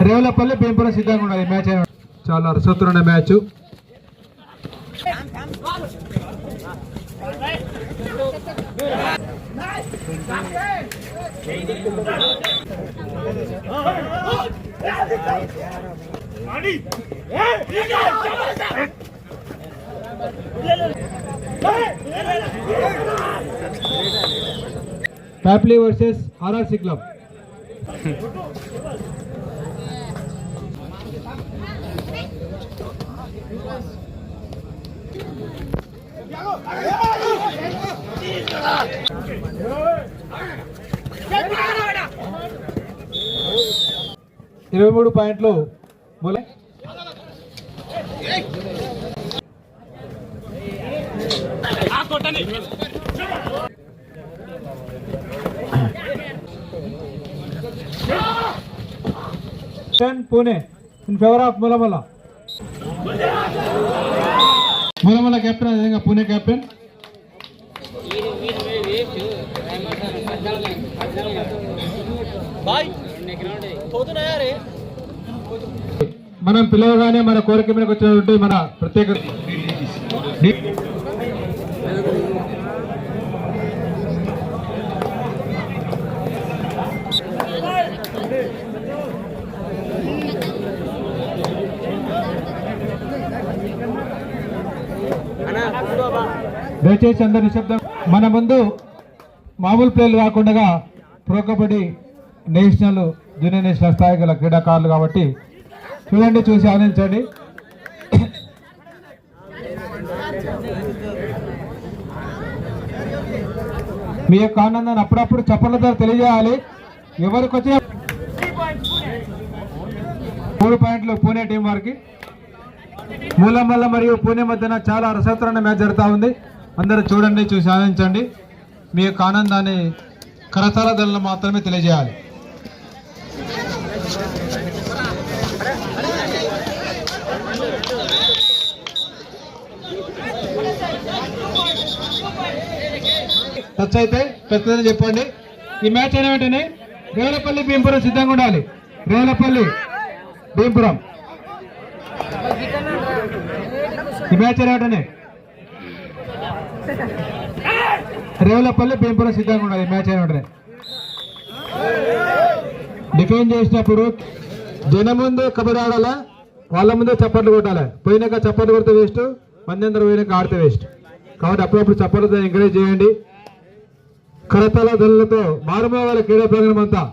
రేవులపల్లి భీంపురం సిద్ధంగా ఉన్నది మ్యాచ్. చాలా రసవత్తరమైన మ్యాచ్. ప్యాప్లీ వర్సెస్ ఆర్ఆర్సీ క్లబ్. ఇరవై 23 పాయింట్లు. Pune in favour of Mulamalla. Mulamalla captain, అదేవిధంగా పూణే కెప్టెన్. మనం పిలవగానే మన కోరిక మీదకి వచ్చినటువంటి మన ప్రత్యేక దయచేసి అందరు నిశ్శబ్దం. మన ముందు మామూలు ప్లేయర్లు కాకుండా pro kabaddi, national, junior national స్థాయి గల క్రీడాకారులు కాబట్టి చూడండి, చూసి ఆనందించండి. మీ యొక్క ఆనందాన్ని అప్పుడప్పుడు చప్పట్ల ద్వారా తెలియజేయాలి. ఎవరికి వచ్చిన 3 పాయింట్లు పూణే టీం వారికి. మూలమల్ల మరియు పూణే మధ్యన చాలా రసవత్తరమైన మ్యాచ్ జరుగుతూ ఉంది. అందరూ చూడండి, చూసి ఆనందించండి. మీ యొక్క ఆనందాన్ని కరతాళ ధ్వనులు మాత్రమే తెలియజేయాలి. టచ్ అయితే పెద్దదని చెప్పండి. ఈ మ్యాచ్ అయిన వెంటనే రేవులపల్లి భీంపురం సిద్ధంగా ఉండాలి. రేవులపల్లి భీంపురం ఈ మ్యాచ్ అయిన వెంటనే రేవులపల్లి భీంపురం సిద్ధంగా ఉండాలి. ఈ మ్యాచ్ అయిన వెంటనే డిఫెండ్ చేసినప్పుడు జనం ముందు కబడ్డీ ఆడాలా, వాళ్ళ ముందే చప్పట్లు కొట్టాలి. పోయినాక చప్పట్లు కొడితే వేస్ట్, మంది అందరూ పోయినాక ఆడితే వేస్ట్. కాబట్టి అప్పుడప్పుడు చప్పట్లతో ఎంకరేజ్ చేయండి. కరతాళ ధ్వనులతో మారుమోగాల క్రీడా ప్రాంగణం అంతా.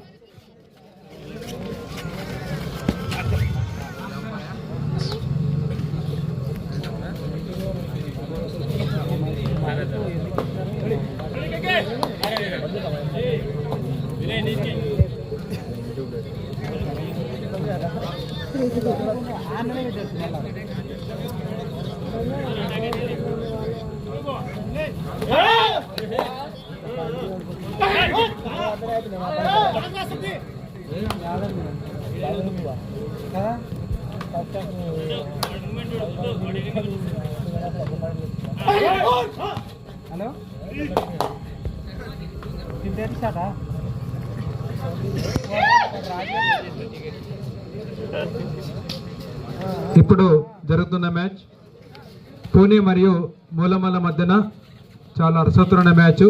హలో ఇప్పుడు జరుగుతున్న మ్యాచ్ పూణే మరియు మూలమల్ల మధ్యన చాలా రసవత్తరమైన match.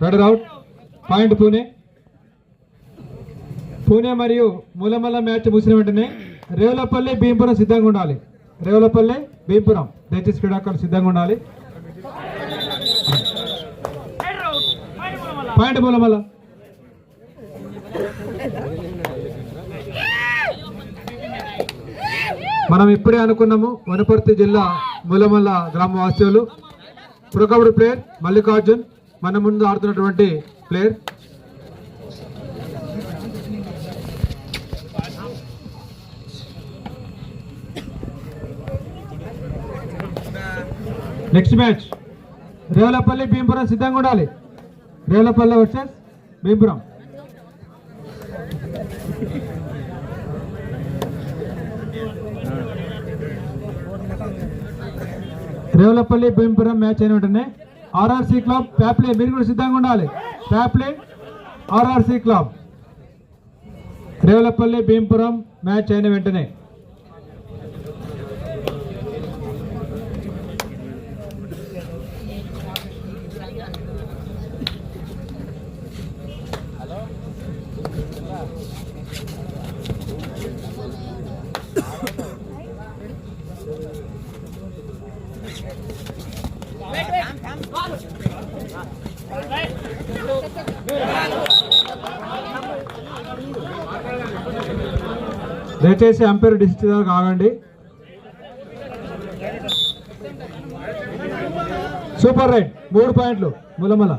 Raid out point Pune. Pune మరియు మూలమల్ల మ్యాచ్ ముగిసిన వెంటనే రేవులపల్లి భీంపురం సిద్ధంగా ఉండాలి. రేవులపల్లి భీంపురం దయచేసి క్రీడాకారులు సిద్ధంగా ఉండాలి. పాయింట్ మూలమల్ల. మనం ఇప్పుడే అనుకున్నాము, వనపర్తి జిల్లా మూలమల్ల గ్రామ వాస్తవ్యులు ప్రో కబడ్డీ ప్లేయర్ మల్లికార్జున్ మన ముందు ఆడుతున్నటువంటి player. Next match Revulapalli Bhimpuram సిద్ధంగా ఉండాలి. రేవులపల్లి వర్సెస్ భీంపురం. రేవులపల్లి భీంపురం మ్యాచ్ అయిన వెంటనే ఆర్ఆర్సీ క్లబ్ ప్యాప్లే మీరు కూడా సిద్ధంగా ఉండాలి. ప్యాప్లే RRC club Revulapalli Bhimpuram match అయిన వెంటనే దయచేసి అంపైర్ డిసిషన్ దాకా ఆగండి. సూపర్ రైట్ 3 పాయింట్లు ములమల.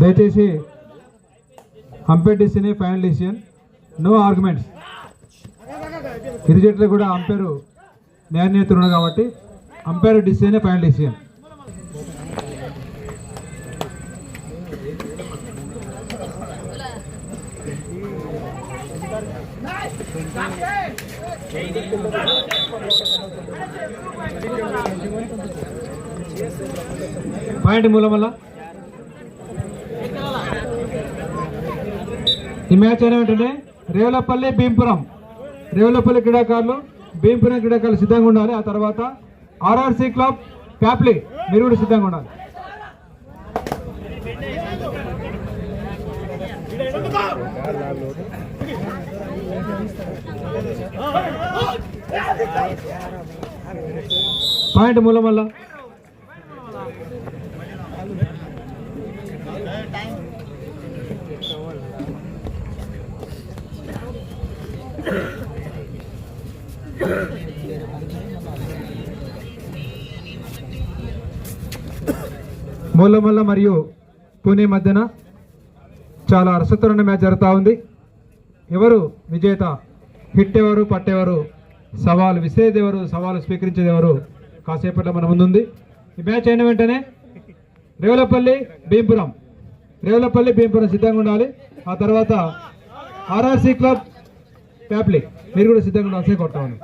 దయచేసి umpire decision final decision, no arguments. ఇరు జట్లు కూడా అంపైర్ న్యాయనేతలు ఉన్నారు కాబట్టి umpire decision final decision. Point Mulamalla. ఈ మ్యాచ్ అయిన వెంటనే రేవులపల్లి భీంపురం రేవులపల్లి క్రీడాకారులు భీంపురం క్రీడాకారులు సిద్ధంగా ఉండాలి. ఆ తర్వాత ఆర్ఆర్సీ క్లబ్ ప్యాప్లీ మీరు కూడా సిద్ధంగా ఉండాలి. పాయింట్ మూలమల్ల. మూలమల్ల మరియు పూణే మధ్యన చాలా రసతరమైన మ్యాచ్ జరుగుతూ ఉంది. ఎవరు విజేత, హిట్ ఎవరు, పట్టెవరు, సవాలు విసిరేదెవరు, సవాలు స్వీకరించేదెవరు కాసేపట్లో మన ముందుంది. ఈ మ్యాచ్ అయిన వెంటనే రేవులపల్లి భీంపురం సిద్ధంగా ఉండాలి. ఆ తర్వాత ఆర్ఆర్సీ క్లబ్ ప్యాప్లీ మీరు కూడా సిద్ధంగా ఉండాల్సి కొట్టాలి.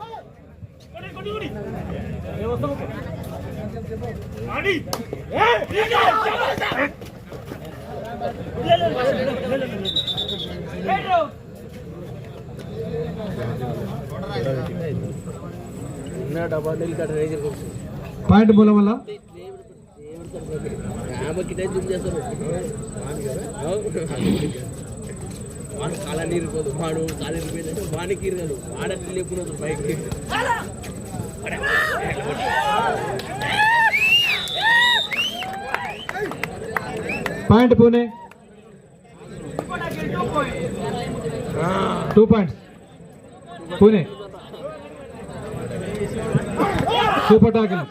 పాయింట్ మూలం వల్ల కాలా నీరు పోదు వాడు కాలు వానికి ఇరగదు వాడట్లు లేకున్నది బైక్ point Pune 2 points Pune. Super tackle.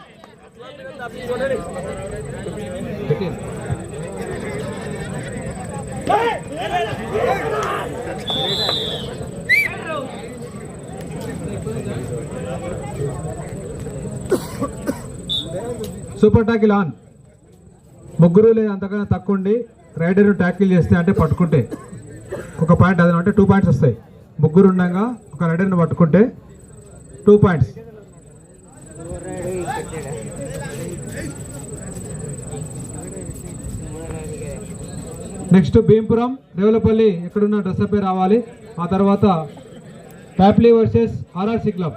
Super tackle on. ముగ్గురు లేదా అంతకన్నా తక్కువ ఉండి రైడర్ ట్యాకిల్ చేస్తే అంటే పట్టుకుంటే ఒక పాయింట్, అది అంటే 2 పాయింట్స్ వస్తాయి. ముగ్గురు ఉండగా ఒక రైడర్ని పట్టుకుంటే 2 పాయింట్స్. నెక్స్ట్ భీంపురం రేవులపల్లి ఎక్కడున్న డ్రెస్ పై రావాలి. ఆ తర్వాత ప్యాప్లీ versus RRC club.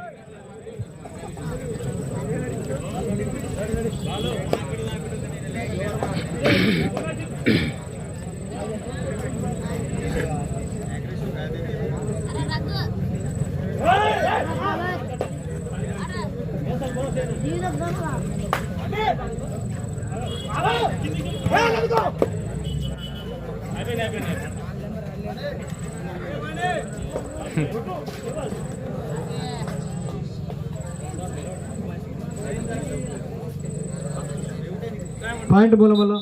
Point Mulamalla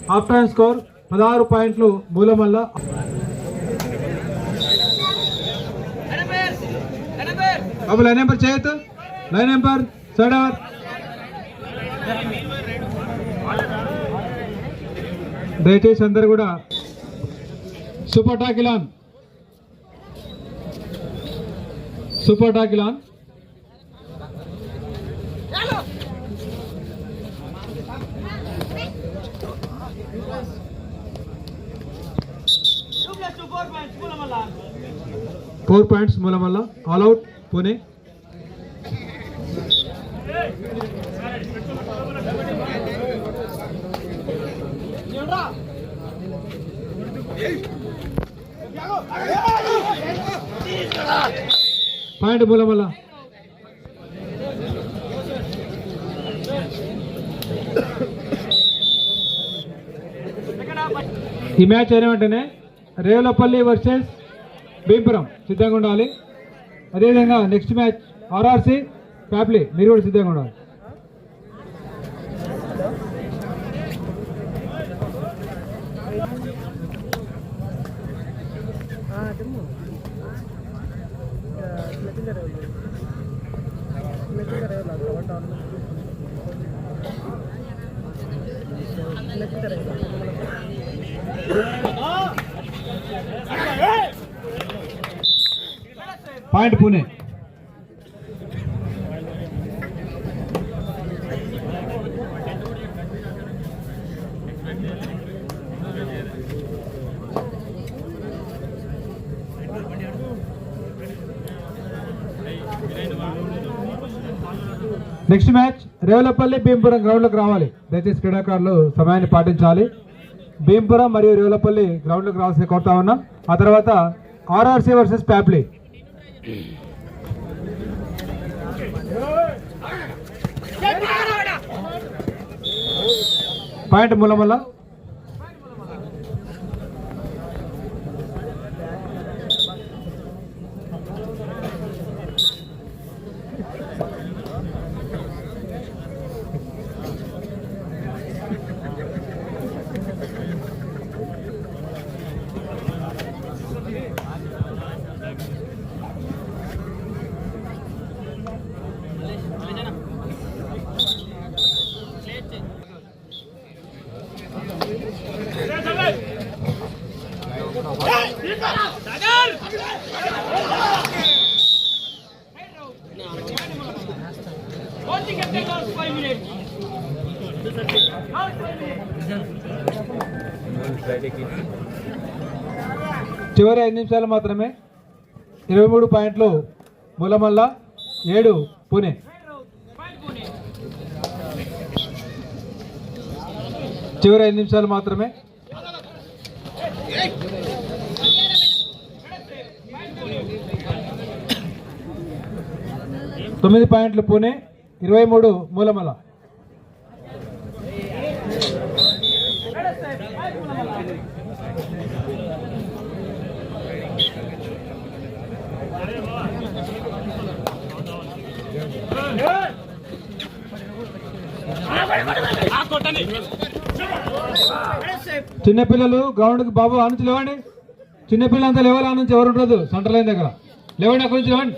half time score 16 పాయింట్లు మూలమల్ల. బాబు లైన్ నెంబర్ చేయొద్దు, లైన్ నెంబర్ సైడ్ అవర్. దయచేసి అందరు కూడా super tackle on super tackle on four points Mulamalla. All out Pune. Point Mulamalla. ఈ మ్యాచ్ అయిన వెంటనే రేవులపల్లి వర్సెస్ భీంపురం సిద్ధంగా ఉండాలి. అదేవిధంగా నెక్స్ట్ మ్యాచ్ ఆర్ఆర్సి ప్యాప్లీ, మీరు కూడా సిద్ధంగా ఉండాలి. Point పుणे. Next match Revulapalli Bhimpuram గ్రౌండ్లోకి రావాలి. దయచేసి క్రీడాకారులు సమయాన్ని పాటించాలి. భీంపురం మరియు రేవులపల్లి గ్రౌండ్లోకి రావాల్సి కోరుతా ఉన్నాం. ఆ తర్వాత ఆర్ఆర్సి వర్సెస్ ప్యాప్లీ. పాయింట్ మూలమల్ల. చివరి 5 నిమిషాలు మాత్రమే. 23 పాయింట్లు మూలమల్ల, 7 పుणे. చివరి 5 నిమిషాలు మాత్రమే. తొమ్మిది పాయింట్లు పుणे, 23 మూలమల్ల. చిన్నపిల్లలు గ్రౌండ్కి బాబు ఆ నుంచి లేవండి. చిన్నపిల్లలంతా లేవాలి. ఆ నుంచి ఎవరు ఉండదు సెంటర్ లైన్ దగ్గర. లేవండి, అక్కడి నుంచి లేవండి.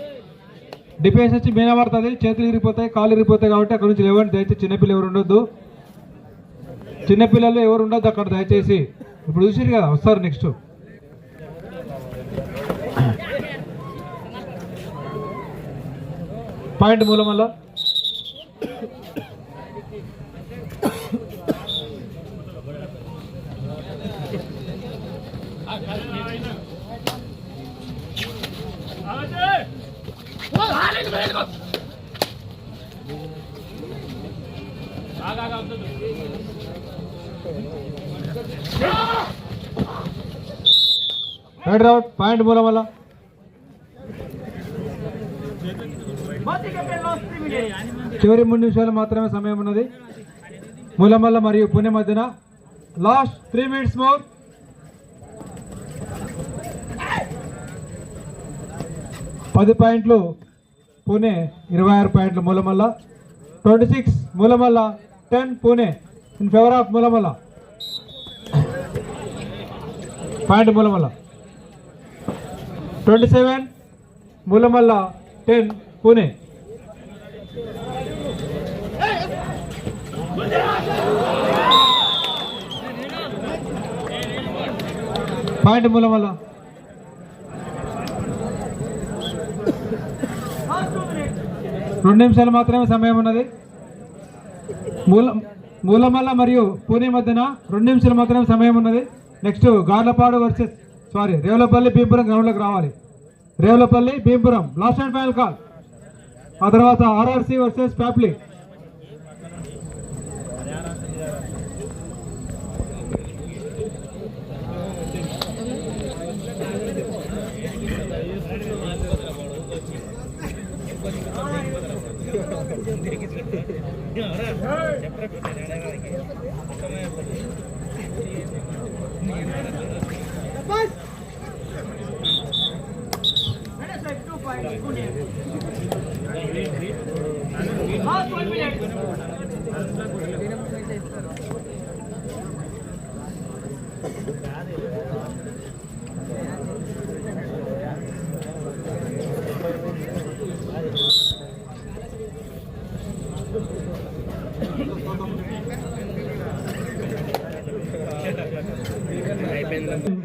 డిఫెన్స్ వచ్చి మీన పడుతుంది, చేతులు ఇరిగిపోతాయి, కాళ్ళు ఇరిగిపోతాయి. కాబట్టి అక్కడ నుంచి లేవండి. దయచేసి చిన్నపిల్లలు ఎవరు ఉండొద్దు. చిన్నపిల్లలు ఎవరు ఉండొద్దు అక్కడ దయచేసి. ఇప్పుడు చూసిరు కదా, వస్తారు next. Point Mulamalla. Right out. Point Mulamalla. చివరి 3 నిమిషాలు మాత్రమే సమయం ఉన్నది. మూలమల్ల మరియు పుणे మధ్యన. Last 3 minutes more. పది పాయింట్లు పుणे, 26 పాయింట్లు Mulamalla. 26 Mulamalla, 10 Pune in favour of Mulamalla. Point Mulamalla. 27 Mulamalla 10 Pune. Point Mulamalla. రెండు నిమిషాలు మాత్రమే సమయం ఉన్నది. మూలమల్ల మరియు పూణే మధ్యన 2 నిమిషాలు మాత్రమే సమయం ఉన్నది. నెక్స్ట్ గార్లపాడు వర్సెస్ రేవులపల్లి భీమపురం గ్రౌండ్లోకి రావాలి. Revulapalli Bheemapuram last and final call. ఆ తర్వాత ఆర్ఆర్సీ వర్సెస్ ప్యాప్లీ.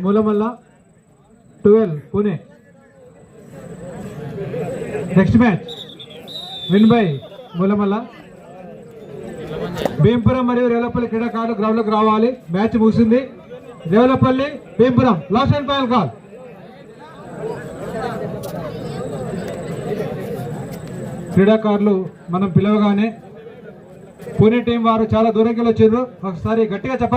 Mulamalla 12 Pune. Next match win by Mulamalla. Bheemapuram మరియు రేవులపల్లి క్రీడాకారులు గ్రౌండ్లోకి రావాలి. మ్యాచ్ ముగిసింది. Revulapalli Bheemapuram last and final call. క్రీడాకారులు మనం పిలవగానే పూణే టీం వారు చాలా దూరంకి వచ్చారు. ఒకసారి గట్టిగా చెప్పాలి.